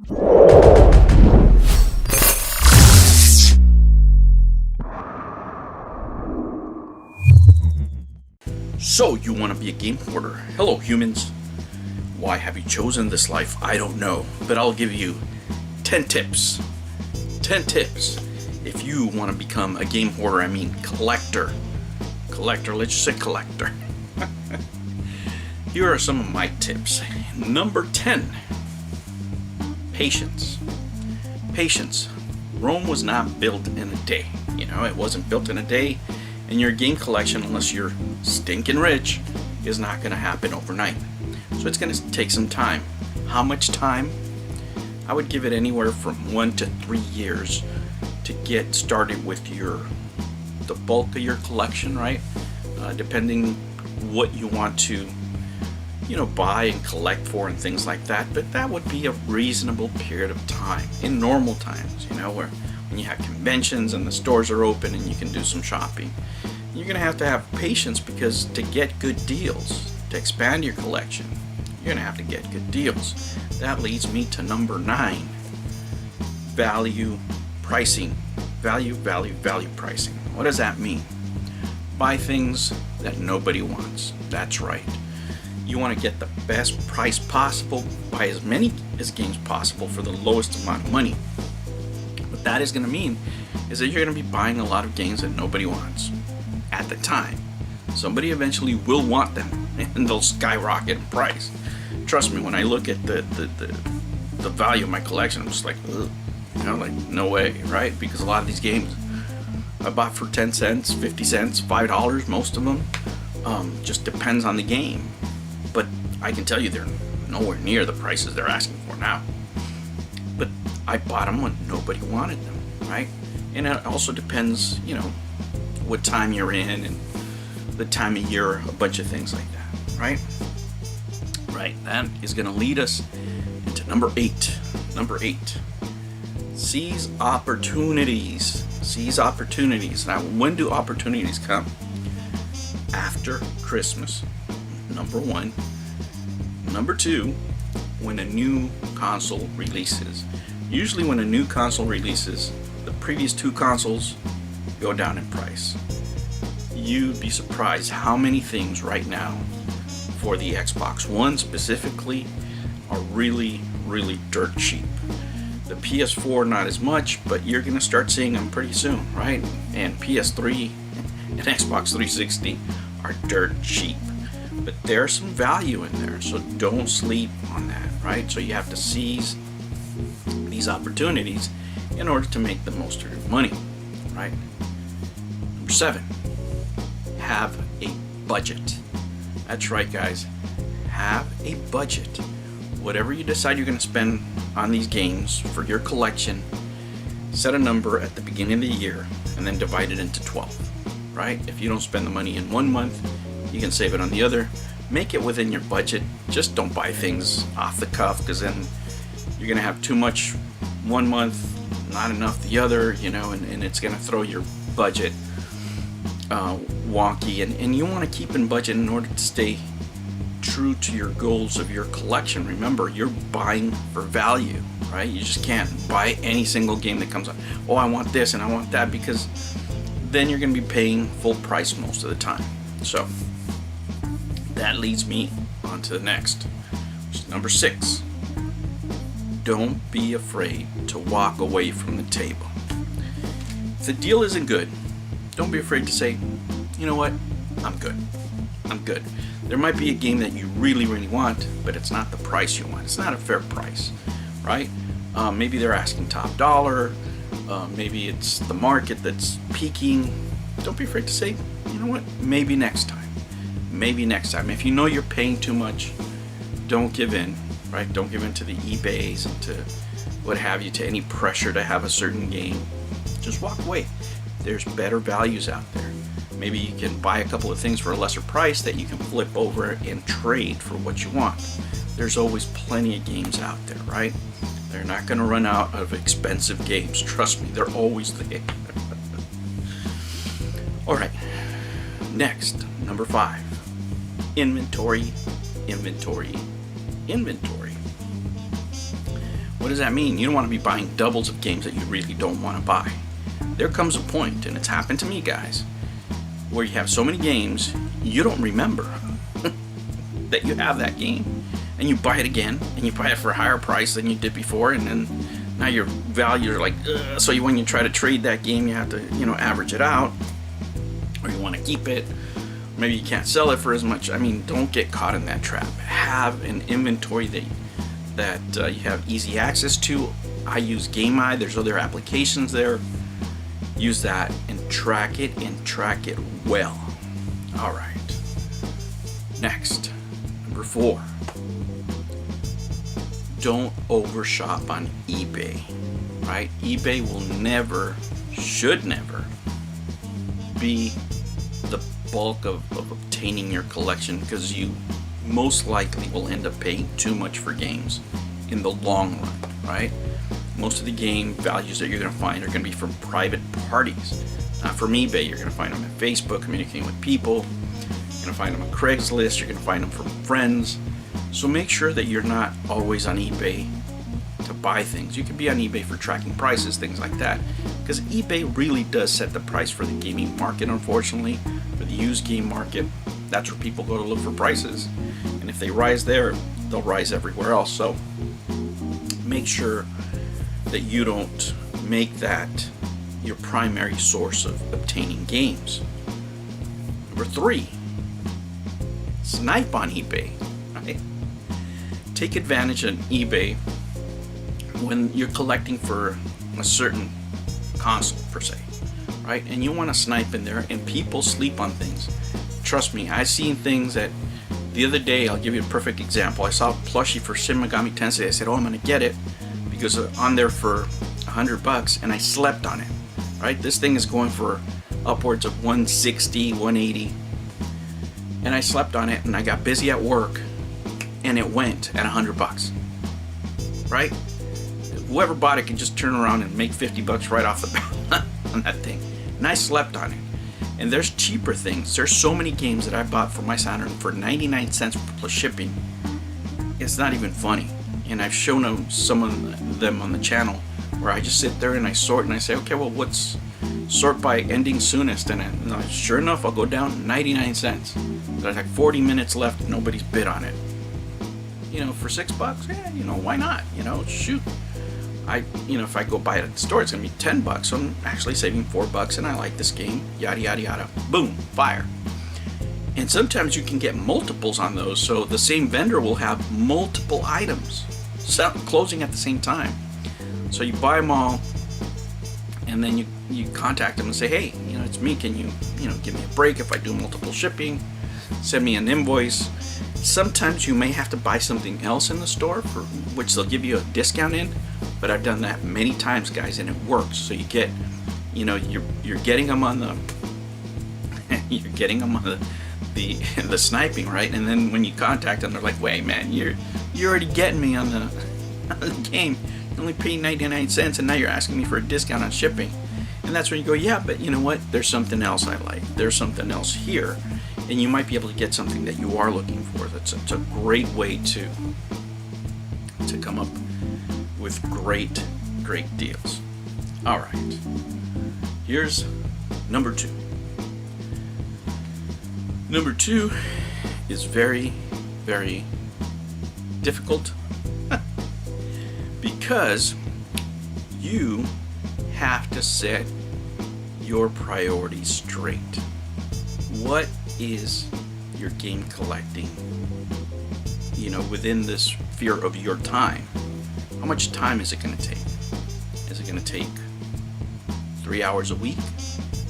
So, you want to be a game hoarder? Hello, humans. Why have you chosen this life? I don't know, but I'll give you 10 tips. 10 tips. If you want to become a game hoarder, I mean collector. Collector, let's just say collector. Here are some of my tips. Number 10. Patience. Patience. Rome was not built in a day. You know, it wasn't built in a day. And your game collection, unless you're stinking rich, is not going to happen overnight. So it's going to take some time. How much time? I would give it anywhere from 1 to 3 years to get started with the bulk of your collection, right? Depending what you want to, buy and collect for and things like that. But that would be a reasonable period of time in normal times, where when you have conventions and the stores are open and you can do some shopping. You're going to have patience, because to get good deals, to expand your collection, you're going to have to get good deals. That leads me to number 9. Value pricing. Value pricing. What does that mean? Buy things that nobody wants. That's right. You want to get the best price possible, buy as many games possible for the lowest amount of money. What that is going to mean is that you're going to be buying a lot of games that nobody wants at the time. Somebody eventually will want them, and they'll skyrocket in price. Trust me, when I look at the value of my collection, I'm just like, ugh. No way, right? Because a lot of these games I bought for 10 cents, 50 cents, $5, most of them. Just depends on the game. But I can tell you they're nowhere near the prices they're asking for now. But I bought them when nobody wanted them, right? And it also depends, what time you're in and the time of year, a bunch of things like that, right? Right, that is going to lead us into number 8. Number 8. Seize opportunities. Seize opportunities. Now, when do opportunities come? After Christmas. Number 1. Number 2, when a new console releases. Usually when a new console releases, the previous 2 consoles go down in price. You'd be surprised how many things right now for the Xbox One specifically are really, really dirt cheap. The PS4 not as much, but you're going to start seeing them pretty soon, right? And PS3 and Xbox 360 are dirt cheap. But there's some value in there, so don't sleep on that, right? So you have to seize these opportunities in order to make the most of your money, right? Number 7, have a budget. That's right, guys. Have a budget. Whatever you decide you're going to spend on these games for your collection, set a number at the beginning of the year and then divide it into 12, right? If you don't spend the money in one month, you can save it on the other. Make it within your budget. Just don't buy things off the cuff, because then you're going to have too much one month, not enough the other, and it's going to throw your budget wonky. And you want to keep in budget in order to stay true to your goals of your collection. Remember, you're buying for value, right? You just can't buy any single game that comes up. Oh, I want this and I want that, because then you're going to be paying full price most of the time. So that leads me on to the next, which is number 6. Don't be afraid to walk away from the table. If the deal isn't good, don't be afraid to say, you know what, I'm good. I'm good. There might be a game that you really, really want, but it's not the price you want. It's not a fair price, right? Maybe they're asking top dollar. Maybe it's the market that's peaking. Don't be afraid to say, you know what, maybe next time. Maybe next time. If you know you're paying too much, don't give in, right? Don't give in to the eBays and to what have you, to any pressure to have a certain game. Just walk away. There's better values out there. Maybe you can buy a couple of things for a lesser price that you can flip over and trade for what you want. There's always plenty of games out there, right? They're not going to run out of expensive games. Trust me, they're always there. All right, next, number 5. Inventory. What does that mean? You don't want to be buying doubles of games that you really don't want to buy. There comes a point, and it's happened to me, guys, where you have so many games you don't remember that you have that game, and you buy it again, and you buy it for a higher price than you did before, and then now your value are like, ugh. So when you try to trade that game, you have to, average it out, or you want to keep it. Maybe you can't sell it for as much. I mean, don't get caught in that trap. Have an inventory that you have easy access to. I use GameEye. There's other applications there. Use that and track it well. All right. Next, number 4. Don't overshop on eBay. Right? eBay will never, should never be the bulk of obtaining your collection, because you most likely will end up paying too much for games in the long run, right? Most of the game values that you're going to find are going to be from private parties, not from eBay. You're going to find them on Facebook, communicating with people. You're going to find them on Craigslist. You're going to find them from friends. So make sure that you're not always on eBay to buy things. You can be on eBay for tracking prices, things like that, because eBay really does set the price for the gaming market, unfortunately. For the used game market, that's where people go to look for prices, and if they rise there, they'll rise everywhere else. So make sure that you don't make that your primary source of obtaining games. Number 3, snipe on eBay. Right? Take advantage of eBay when you're collecting for a certain console, per se, right? And you want to snipe in there, and people sleep on things. Trust me, I've seen things that the other day, I'll give you a perfect example. I saw a plushie for Shin Megami Tensei. I said, oh, I'm going to get it because on there for $100, and I slept on it, right? This thing is going for upwards of 160, 180, and I slept on it, and I got busy at work, and it went at $100, right? Whoever bought it could just turn around and make $50 right off the bat on that thing. And I slept on it. And there's cheaper things. There's so many games that I bought for my Saturn for 99 cents plus shipping. It's not even funny. And I've shown some of them on the channel where I just sit there and I sort, and I say, okay, well, what's sort by ending soonest? And sure enough, I'll go down 99 cents. There's like 40 minutes left. Nobody's bid on it. For $6, yeah, why not? Shoot. If I go buy it at the store, it's going to be $10, so I'm actually saving $4, and I like this game, yada, yada, yada. Boom, fire. And sometimes you can get multiples on those, so the same vendor will have multiple items closing at the same time. So you buy them all, and then you contact them and say, hey, it's me, can you, give me a break if I do multiple shipping, send me an invoice. Sometimes you may have to buy something else in the store, for which they'll give you a discount in. But I've done that many times, guys, and it works. So you get, you're getting them on the, the sniping, right? And then when you contact them, they're like, "Wait, man, you're already getting me on the game. You're only paying 99 cents, and now you're asking me for a discount on shipping." And that's when you go, "Yeah, but you know what? There's something else I like. There's something else here, and you might be able to get something that you are looking for." It's a great way to come up with great deals. All right, here's number 2. Number 2 is very, very difficult because you have to set your priorities straight. What is your game collecting, within this sphere of your time? How much time is it going to take? Is it going to take 3 hours a week?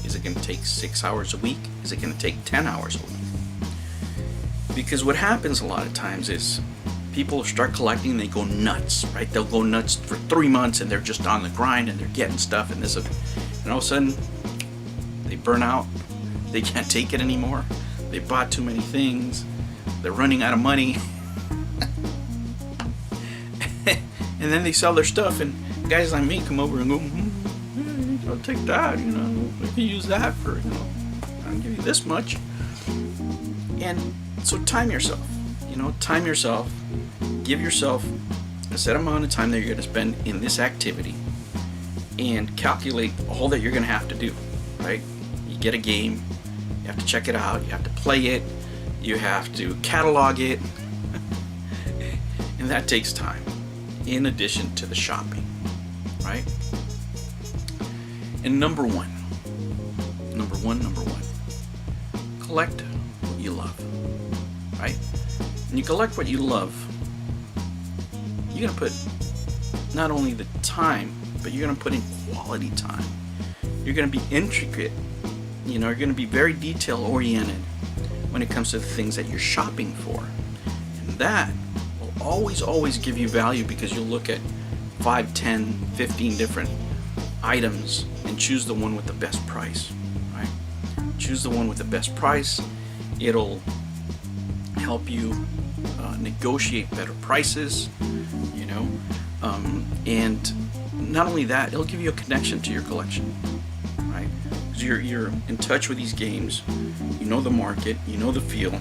Is it going to take 6 hours a week? Is it going to take 10 hours a week? Because what happens a lot of times is people start collecting and they go nuts, right? They'll go nuts for 3 months and they're just on the grind and they're getting stuff and and all of a sudden they burn out. They can't take it anymore. They bought too many things. They're running out of money. And then they sell their stuff, and guys like me come over and go, I'll take that, I can use that for, I'll give you this much. And so time yourself, give yourself a set amount of time that you're going to spend in this activity and calculate all that you're going to have to do, right? You get a game, you have to check it out, you have to play it, you have to catalog it, and that takes time in addition to the shopping, right? And number one, collect what you love, right? When you collect what you love, you're gonna put not only the time, but you're gonna put in quality time. You're gonna be intricate, you know, you're gonna be very detail oriented when it comes to the things that you're shopping for. And that will always give you value, because you'll look at 5, 10, 15 different items and choose the one with the best price, right? Choose the one with the best price. It'll help you negotiate better prices, you know, and not only that, it'll give you a connection to your collection, right? Because you're in touch with these games, you know the market, you know the feel,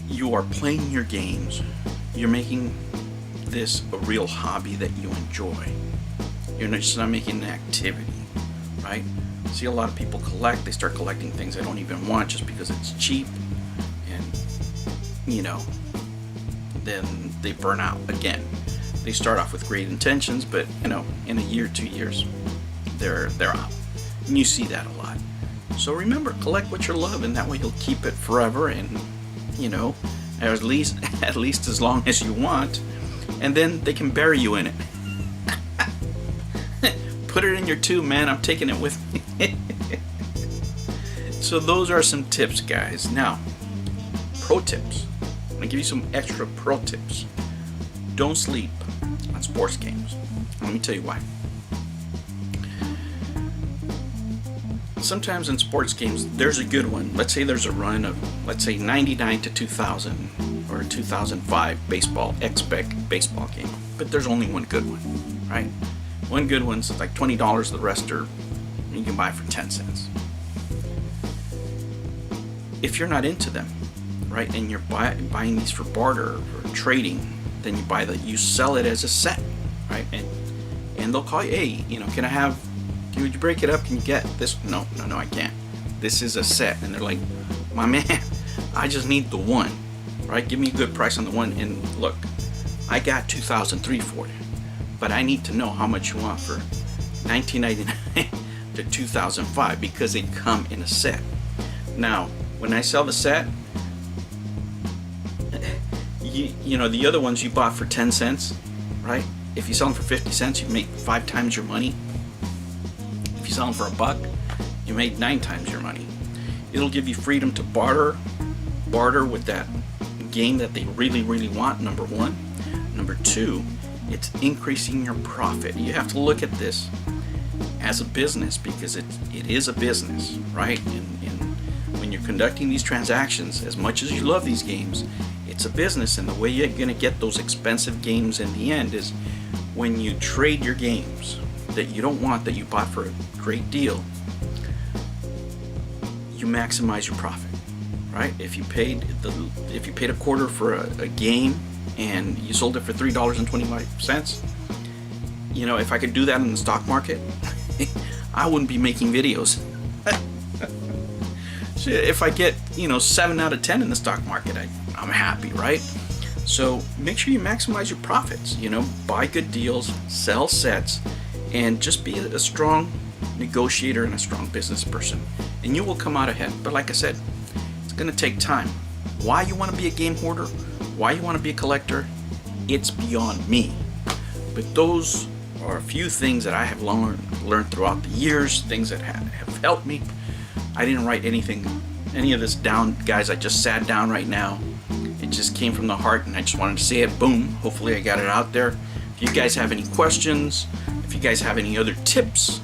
you are playing your games, you're making this a real hobby that you enjoy. You're just not making an activity, right? See, a lot of people collect, they start collecting things they don't even want just because it's cheap, and you know, then they burn out again. They start off with great intentions, but you know, in a year, 2 years, they're out. And you see that a lot. So remember, collect what you love, and that way you'll keep it forever, and you know, at least as long as you want, and then they can bury you in it. Put it in your tube, man. I'm taking it with me. So those are some tips, guys. Now, pro tips. I'm gonna give you some extra pro tips. Don't sleep on sports games. Let me tell you why. Sometimes in sports games, there's a good one. Let's say there's a run of, let's say, 99 to 2000 or 2005 baseball, X-Spec baseball game. But there's only one good one, right? One good one's like $20, the rest are, you can buy for 10 cents. If you're not into them, right, and you're buying these for barter or trading, then you sell it as a set, right? And they'll call you, hey, you know, can you break it up? Can you get this? No, I can't. This is a set. And they're like, my man, I just need the one, right? Give me a good price on the one. And look, I got 2003 for it, but I need to know how much you want for 1999 to 2005, because they come in a set. Now, when I sell the set, you know, the other ones you bought for 10 cents, right? If you sell them for 50 cents, you make 5 times your money. If you sell them for $1, you made 9 times your money. It'll give you freedom to barter with that game that they really want, number one. Number two, it's increasing your profit. You have to look at this as a business, because it is a business, right? And when you're conducting these transactions, as much as you love these games, it's a business, and the way you're going to get those expensive games in the end is when you trade your games that you don't want, that you bought for a great deal, you maximize your profit, right? If you paid a quarter for a game and you sold it for $3.25, you know, if I could do that in the stock market, I wouldn't be making videos. So if I get, you know, 7 out of 10 in the stock market, I'm happy, right? So make sure you maximize your profits, you know, buy good deals, sell sets, and just be a strong negotiator and a strong business person, and you will come out ahead. But like I said, it's going to take time. Why you want to be a game hoarder, why you want to be a collector, it's beyond me. But those are a few things that I have learned throughout the years, things that have helped me. I didn't write any of this down, guys. I just sat down right now. It just came from the heart, and I just wanted to say it. Boom. Hopefully I got it out there. If you guys have any questions, if you guys have any other tips,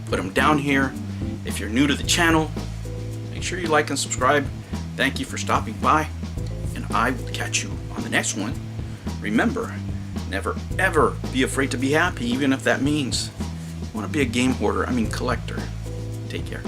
put them down here. If you're new to the channel, make sure you like and subscribe. Thank you for stopping by, and I will catch you on the next one. Remember, never ever be afraid to be happy, even if that means you want to be a game hoarder, collector. Take care.